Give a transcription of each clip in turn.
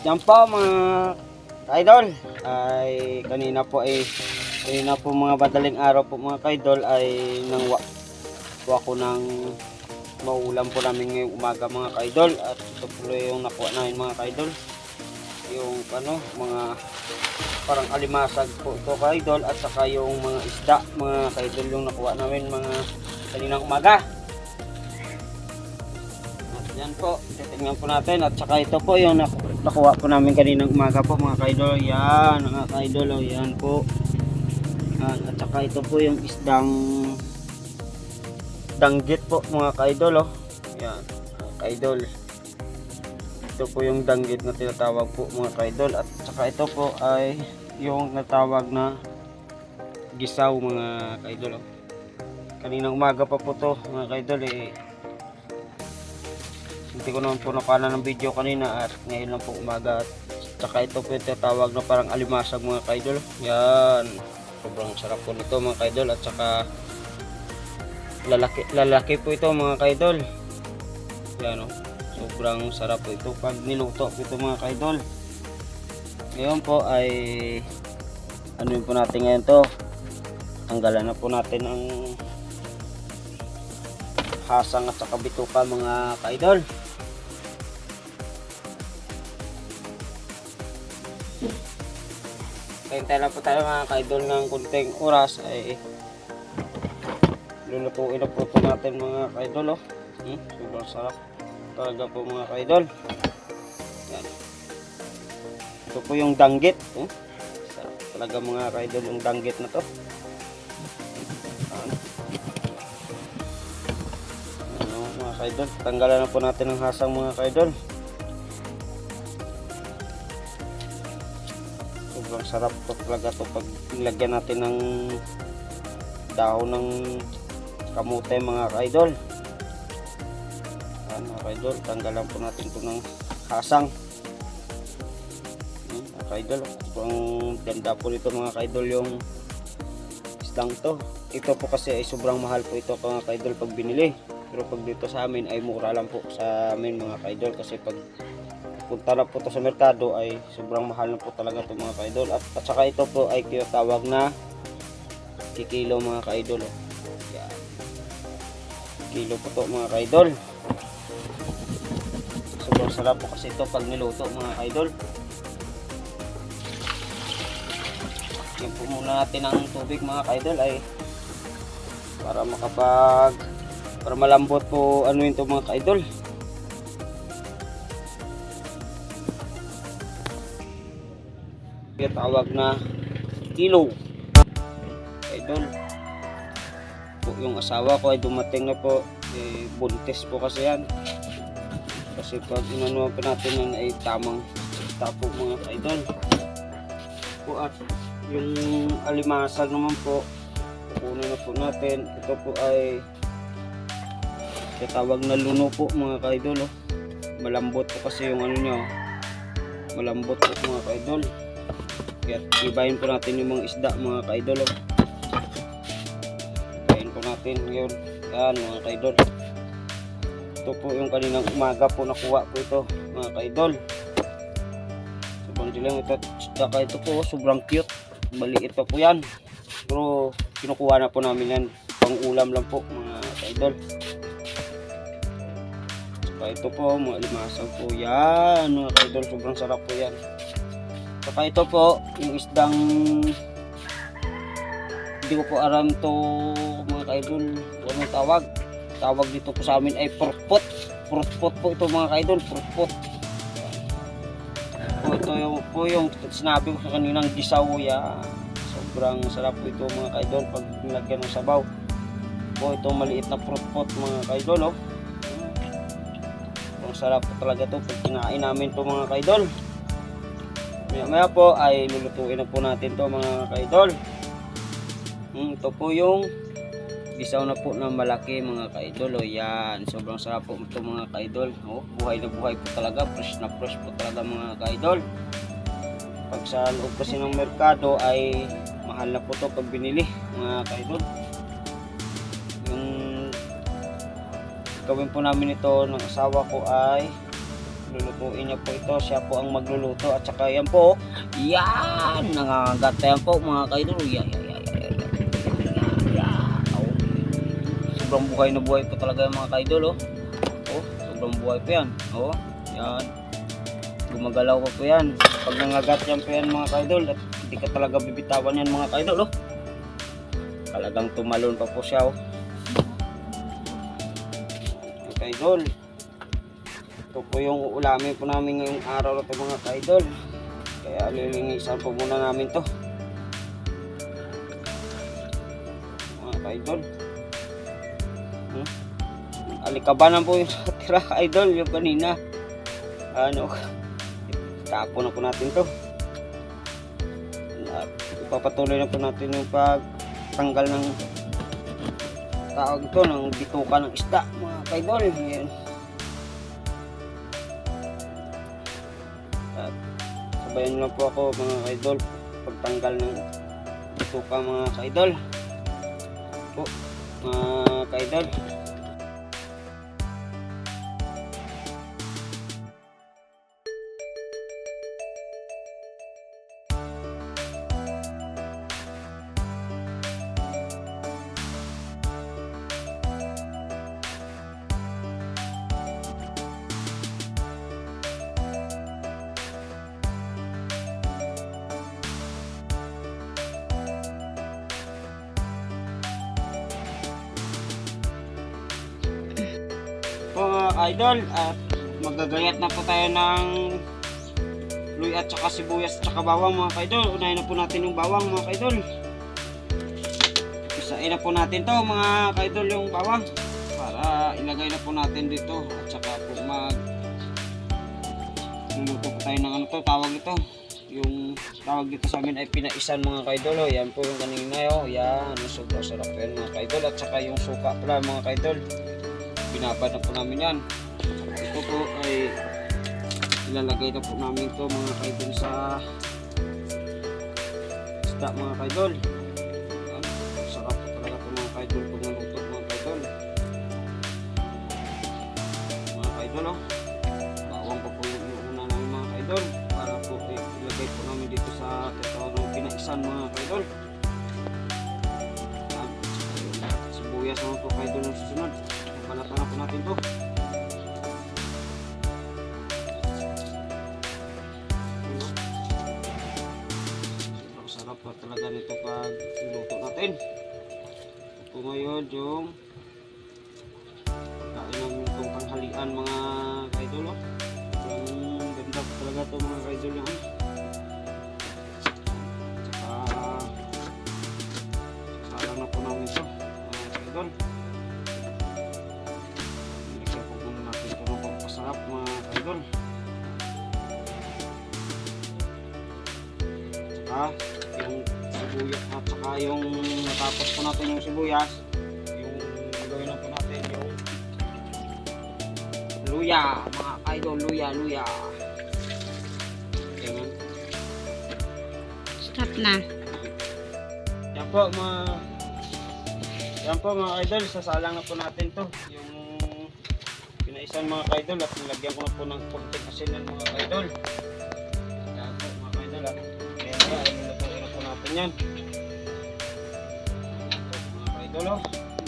Yan po mga kaidol, kanina po mga madaling araw po mga kaidol ay nangwa ko ng maulam po namin ngayong umaga mga kaidol. At ito po yung nakuha namin mga kaidol, yung mga parang alimasag po ito kaidol, at saka yung mga isda mga kaidol yung nakuha namin mga kaninang umaga. Yan po, titingnan po natin. At saka ito po yung nakuha po namin kaninang umaga po mga kaidol. Yan mga kaidol, oh, yan po. At saka ito po yung isdang danggit po mga kaidol, oh. Yan mga kaidol, ito po yung danggit na tinatawag po mga kaidol. At saka ito po ay yung natawag na gisaw mga kaidol, oh. Kaninang umaga pa po to mga kaidol, hindi ko naman po napana ng video kanina at ngayon lang po umaga. At saka ito po yung tawag na parang alimasag mga kaidol. Yan, sobrang sarap po nito mga kaidol. At saka lalaki po ito mga kaidol. Yan, sobrang sarap po ito pag niluto po ito mga kaidol. Ngayon po ay ano po natin ngayon to, tanggalan na po natin ang hasang at saka bituka mga kaidol. Hintay lang po tayo mga kaidol ng kunting oras ay lulutuin na po ito natin mga kaidol, oh. Sobrang sarap talaga po mga kaidol. Yan. Ito po yung danggit, sarap talaga mga kaidol yung danggit na to. Mga kaidol, tanggalan na po natin ang hasang mga kaidol. Sobrang sarap to talaga to pag nilagyan natin ng dahon ng kamote mga kaidol. Yan mga kaidol, tanggalan po natin ito ng hasang. Mga kaidol, ang ganda po nito mga kaidol yung isdang to. Ito po kasi ay sobrang mahal po ito mga kaidol pag binili. Pero pag dito sa amin ay mura lang po sa amin mga kaidol, kasi pag punta na po ito sa merkado ay sobrang mahal na po talaga ito mga kaidol. At saka ito po ay tinatawag na kikilo mga kaidol, oh. Yan. Kilo po ito mga kaidol. Sobrang sarap po kasi ito pag niluto mga kaidol. Yan po muna natin ang tubig mga kaidol ay para malambot po ito mga kaidol. Yung tawag na kilo kaidol po. Yung asawa ko ay dumating na po, buntis po kasi yan, kasi pag inanuan po natin yan ay tamang tapo mga kaidol po. At yung alimasag naman po kukunin na po natin. Ito po ay tatawag na luno po mga kaidol, oh. Malambot po kasi yung niya, malambot po mga kaidol. Kaya ibahin po natin yung mga isda mga kaidol, oh. Ibahin po natin ngayon. Yan mga kaidol, ito po yung kaninang umaga po nakuha po ito mga kaidol. Sobrang dilang ito. Saka ito po sobrang cute, maliit pa po yan, pero kinukuha na po namin yan pang ulam lang po mga kaidol. Saka ito po mga limasag po yan mga kaidol, sobrang sarap po yan. Saka ito po yung isdang hindi ko po alam to mga kaidol kung anong tawag dito po sa amin ay purpot po ito mga kaidol, purpot po. Ito yung sinabi ko sa kaninang gisaw. Ya, sobrang sarap po ito mga kaidol pag nilagyan ng sabaw po. Ito maliit na purpot mga kaidol, oh. Ang sarap po talaga to pag kinain namin to mga kaidol. Maya po ay lulutuin na po natin to mga kaidol. Ito po yung gisaw na po na malaki mga kaidol, oh. Yan, sobrang sarap po ito mga kaidol, oh. Buhay na buhay po talaga, fresh na fresh po talaga mga kaidol. Pag sa loob kasi ng merkado ay mahal na po to pag binili mga kaidol. Yung gawin po namin ito ng asawa ko ay lulutuin lulutuin niya po ito. Siya po ang magluluto at saka yan po. Yan! Nangangagat yan po mga kaidol. Yan. Oh. Sobrang buhay na buhay po talaga yung mga kaidol. Oh. Oh, sobrang buhay po yan. Oh, yan. Gumagalaw po yan. Pag nangagat yan po yan mga kaidol at hindi ka talaga bibitawan yan mga kaidol. Oh. Talagang tumalon pa po siya. Oh. Mga kaidol. Ito po yung uulamin po namin ngayong araw na ito mga kaidol. Kaya lilinisan po muna namin to mga kaidol. Alikabanan po yung tira kaidol yung kanina. Ano, tapon na po natin to. At ipapatuloy na po natin yung pagtanggal ng tawag ito ng bituka ng isda mga kaidol. Yan. At sabayan lang po ako mga kaidol pagtanggal ng bituka mga kaidol po mga kaidol. Mga idol, at magagayat na po tayo ng luya at saka sibuyas at saka bawang mga kaidol. Unahin na po natin yung bawang mga kaidol. Isain na po natin to mga kaidol yung bawang para ilagay na po natin dito at saka po luluto po tayo ng ano to, tawag ito. Yung tawag dito sa amin ay pinaisan mga kaidol. Oh, yan po yung kanina. Oh, yan, sobrang sarap yan mga kaidol. At saka yung suka pala mga kaidol. Binabad na po namin yan. Ito po ay ilalagay na po namin ito mga kaidol sa isda mga kaidol. Sarap po talaga ito mga kaidol pag naluto mga kaidol. Mga kaidol oh. Bawang pa po yung una namin mga kaidol para po ilagay po namin dito sa tatawag ng pinaisan mga kaidol. Sibuyas naman po kaidol ng susunod. Balatan na po natin to. Sobrang sarap pa talaga nito pag iluto natin. Ito ngayon yung pagkain namin itong tanghalian mga kaidol. Ang ganda pa talaga ito mga kaidol yan. Tsaka salang na po namin ito mga kaidol. Sarap mga kaidol. Saka yung sibuyas at saka yung natapos po natin yung sibuyas, yung gagawin na po natin yung luya mga kaidol. Luya yan. Stop na. Yan po mga kaidol, sasalang na po natin to yung pinaisan mga kaidol at nilagyan ko na po ng konting asinan mga kaidol. Yan po mga kaidol at kaya ay nilutuin na po natin yan. Mga kaidol oh.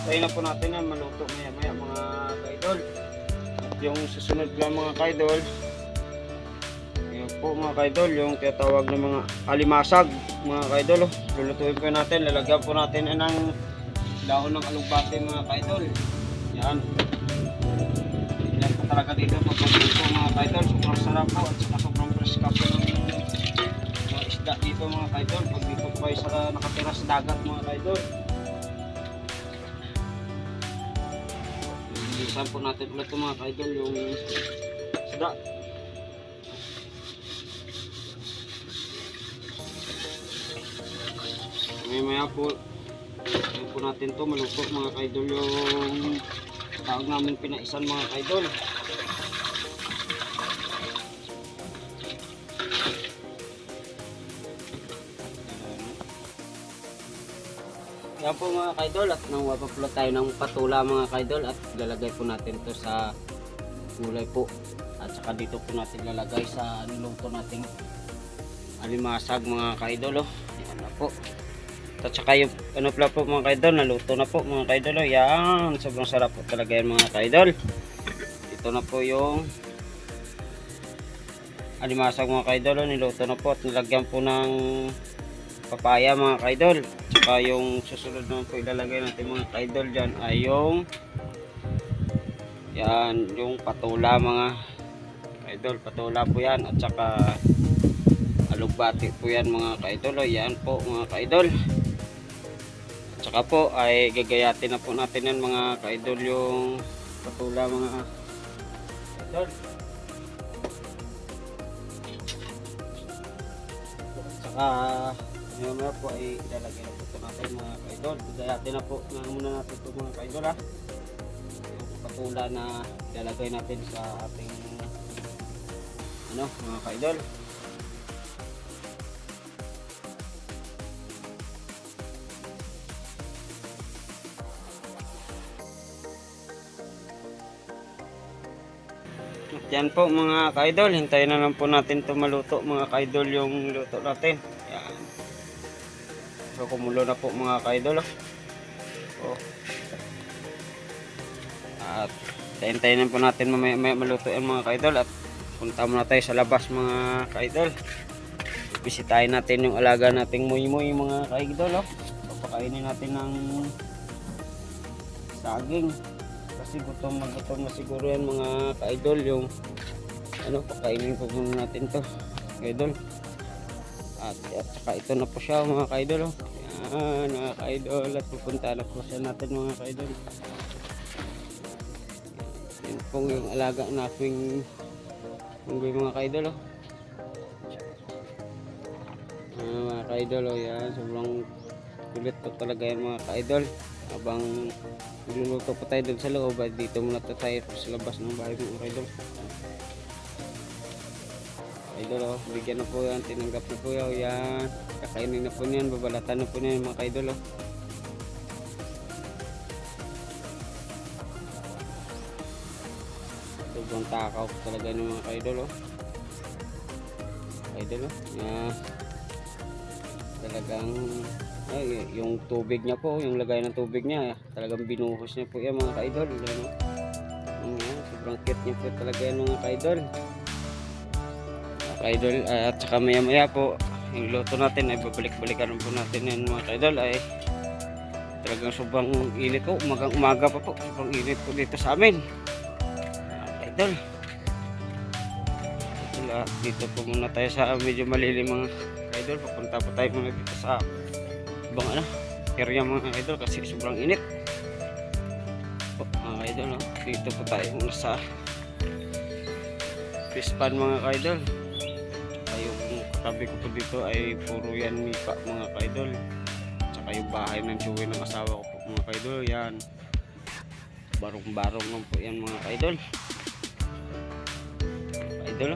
Tayo na po natin yan maluto maya mga kaidol. At yung susunod lang mga kaidol, yan po mga kaidol yung tinatawag ng mga alimasag mga kaidol oh. Lulutuin po natin, lalagyan po natin ng dahon ng alugbate mga kaidol. Yan. Talaga dito pag dito mga kaidol, sobrang sarap po at saka sobrang preska po ng mga isda dito mga kaidol pag dito po kayo sa nakatira sa dagat mga kaidol. Lilisan po natin ulit ito mga kaidol yung isda. Maya po natin to maluto mga kaidol yung tawag namin pinaisan mga kaidol. Yan po mga kaidol at nang wapapulot tayo ng patula mga kaidol at lalagay po natin to sa gulay po at Saka dito po natin lalagay sa niluto nating alimasag mga ka-idol. Yan na po. At saka yung ano pala po mga ka-idol, naluto na po mga ka-idol. Yan, sobrang sarap po talaga yan mga ka-idol. Ito na po yung alimasag mga ka-idol, niluto na po at nilagyan po ng papaya mga ka-idol. Saka yung susunod naman po ilalagay natin mga ka-idol dyan ay yung yan, yung patula mga ka-idol. Patula po yan at saka alugbati po yan mga ka-idol. Yan po mga ka-idol. At saka po ay gagayatin na po natin yan mga ka-idol yung patula mga ka-idol. At saka ngayon po ay ilalagay na po ito natin mga ka-idol. Gagayatin na po muna natin ito mga ka-idol ha. Yung patula na ilalagay natin sa ating ano mga ka-idol. Yan po mga ka-idol, hintayin na lang po natin ito maluto mga ka-idol yung luto natin. Yan. So kumulo na po mga ka-idol. Oh. At hintayin na po natin mamaya maluto yan mga ka-idol at punta muna tayo sa labas mga ka-idol. Bisitahin natin yung alaga nating muy-muy mga ka-idol. Papakainin natin ng saging. Kasi gutom na siguro yan mga ka-idol. Yung ano, pakainin po muna natin to ka-idol. At saka ito na po siya mga ka-idol. Yan mga ka-idol. At pupunta na po siya natin mga ka-idol. Yan po yung alaga nating unggoy mga ka-idol. Mga ka-idol, yan sobrang kulit po talaga yan mga ka-idol. Habang niluluto pa tayo dun sa loob, dito muna tayo sa labas ng bahay mga ka-idol. Idol, bigyan na po yan, tinanggap na po yan, kakainin na po niyan, babalatan na po niyan mga ka-idol. Sobrang takaw talaga ng mga ka-idol. Ka-idol, talagang ay, yung tubig niya po, yung lagay ng tubig niya, talagang binuhos niya po yan mga ka-idol. Sobrang cute niya po talaga yan mga ka-idol. Ka-idol, at saka maya maya po yung luto natin ay babalik-balikan po natin yan mga ka-idol. Ay talagang sobrang init po, umaga pa po, sobrang init po dito sa amin ka-idol. Dito po muna tayo sa medyo malilim mga ka-idol. Papunta po tayo muna dito sa ibang area mga ka-idol kasi sobrang init po mga ka-idol. Dito po tayo muna sa fish pan mga ka-idol. Yung katabi ko po dito ay puro yan mipa mga ka-idol. Tsaka yung bahay ng tsuwi ng asawa ko po mga ka-idol. Yan barong-barong lang po yan mga ka-idol. Ka-idol,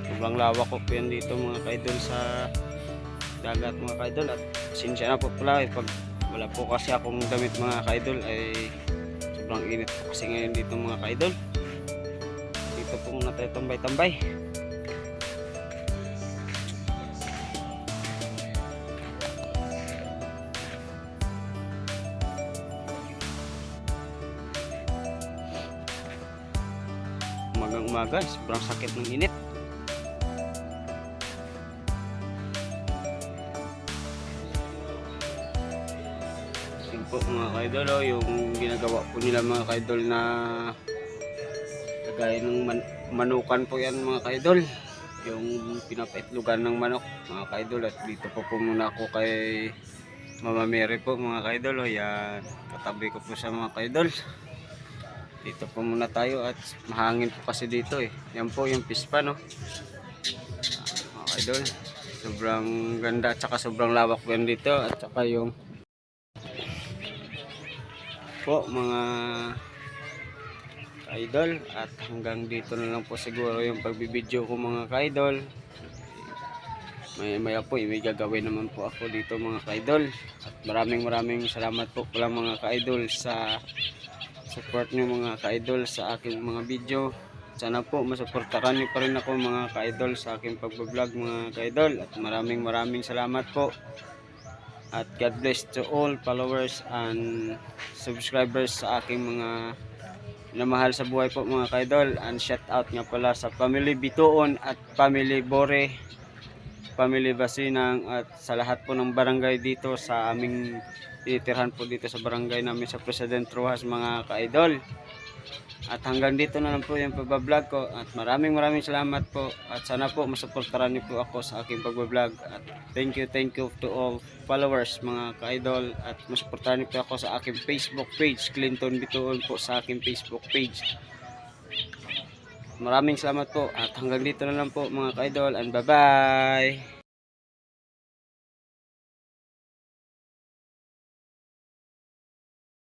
sobrang lawak ko po yan dito mga ka-idol sa dagat mga ka-idol. At sinsya na po pala pag wala po kasi akong damit mga ka-idol ay sobrang init po kasi ngayon dito mga ka-idol. Dito po muna tayo tambay-tambay. Umaga, sobrang sakit ng init. Yun po mga ka-idol, yung ginagawa po nila mga ka-idol na lagay ng manukan po yan mga ka-idol. Yung pinapaitlugan ng manok mga ka-idol. At dito po muna ako kay Mama Mary po mga ka-idol. Yan, katabi ko po sa mga ka-idol. Dito po muna tayo at mahangin po kasi dito eh. Yan po yung pispa no. Mga idol, sobrang ganda at saka sobrang lawak po yan dito. At saka yung po mga ka-idol. At hanggang dito na lang po siguro yung pagbibideo ko mga ka-idol. Maya po may gagawin naman po ako dito mga ka-idol. At maraming salamat po pala mga ka-idol sa support nyo mga ka-idol sa aking mga video. sana po masuportahan niyo pa rin ako mga ka-idol sa aking pagbablog mga ka-idol. At maraming salamat po. At God bless to all followers and subscribers sa aking mga namahal sa buhay po mga ka-idol. And shout out nga pala sa Family Bituon at Family Bore, Family Basinang at sa lahat po ng barangay dito sa aming tinitirhan po dito sa barangay namin sa President Rojas mga ka-idol. At hanggang dito na lang po yung pagbablog ko at maraming salamat po at sana po masuportahan niyo po ako sa aking pagbablog at thank you to all followers mga ka-idol at masuportahan niyo po ako sa aking Facebook page, Clinton Bituon po sa aking Facebook page. Maraming salamat po at hanggang dito na lang po mga ka-idol and bye bye.